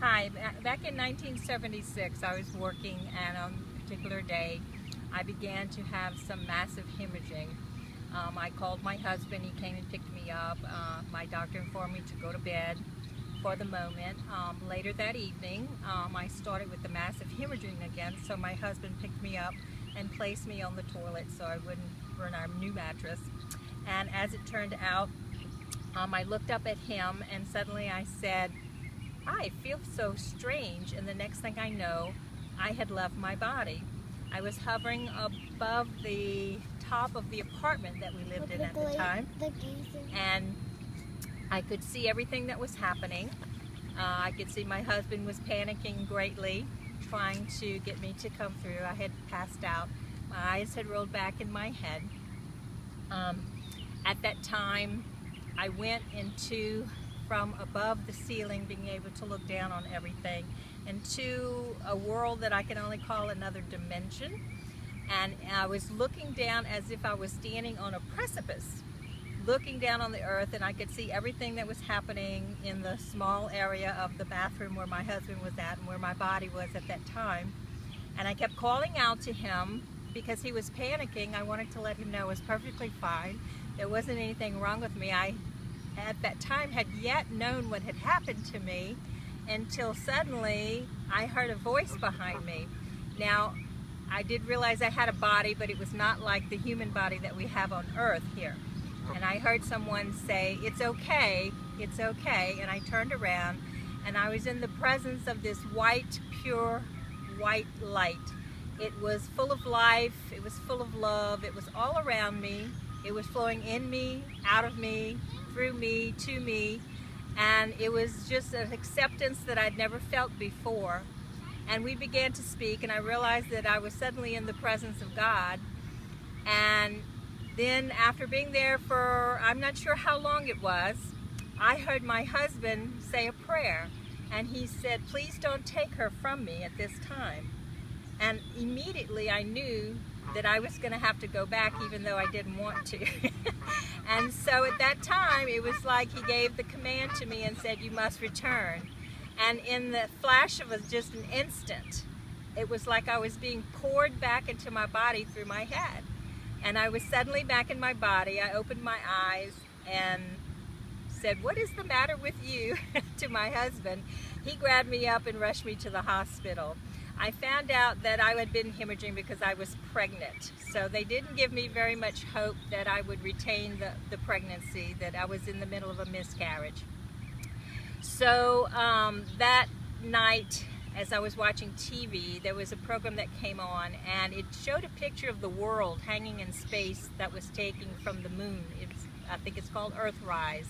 Hi, back in 1976 I was working, and on a particular day I began to have some massive hemorrhaging. I called my husband, he came and picked me up. My doctor informed me to go to bed for the moment. Later that evening I started with the massive hemorrhaging again, so my husband picked me up and placed me on the toilet so I wouldn't burn our new mattress. And as it turned out, I looked up at him and suddenly I said, I feel so strange, and the next thing I know, I had left my body. I was hovering above the top of the apartment that we lived in at the time, and I could see everything that was happening. I could see my husband was panicking greatly, trying to get me to come through. I had passed out. My eyes had rolled back in my head. At that time, I went into from above the ceiling, being able to look down on everything, into a world that I can only call another dimension. And I was looking down as if I was standing on a precipice, looking down on the earth, and I could see everything that was happening in the small area of the bathroom where my husband was at and where my body was at that time. And I kept calling out to him because he was panicking. I wanted to let him know I was perfectly fine. There wasn't anything wrong with me. I at that time had yet known what had happened to me until suddenly I heard a voice behind me. Now, I did realize I had a body, but it was not like the human body that we have on earth here. And I heard someone say, "It's okay, it's okay." And I turned around and I was in the presence of this white, pure white light. It was full of life, it was full of love, it was all around me. It was flowing in me, out of me, through me, to me, and it was just an acceptance that I'd never felt before. And we began to speak, and I realized that I was suddenly in the presence of God. And then after being there for, I'm not sure how long it was, I heard my husband say a prayer, and he said, "Please don't take her from me at this time." And immediately I knew that I was going to have to go back, even though I didn't want to. And so at that time, it was like he gave the command to me and said, "You must return." And in the flash of just an instant, it was like I was being poured back into my body through my head. And I was suddenly back in my body. I opened my eyes and said, "What is the matter with you?" to my husband. He grabbed me up and rushed me to the hospital. I found out that I had been hemorrhaging because I was pregnant. So they didn't give me very much hope that I would retain the pregnancy, that I was in the middle of a miscarriage. So that night, as I was watching TV, there was a program that came on, and it showed a picture of the world hanging in space that was taken from the moon. I think it's called Earthrise.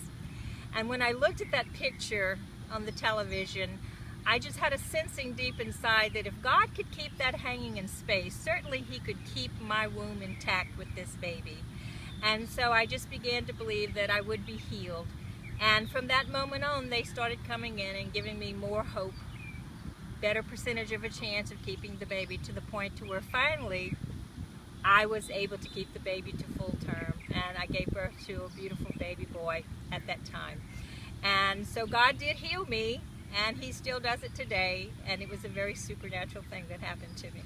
And when I looked at that picture on the television, I just had a sensing deep inside that if God could keep that hanging in space, certainly He could keep my womb intact with this baby. And so I just began to believe that I would be healed. And from that moment on, they started coming in and giving me more hope, better percentage of a chance of keeping the baby, to the point to where finally I was able to keep the baby to full term. And I gave birth to a beautiful baby boy at that time. And so God did heal me, and He still does it today, and it was a very supernatural thing that happened to me.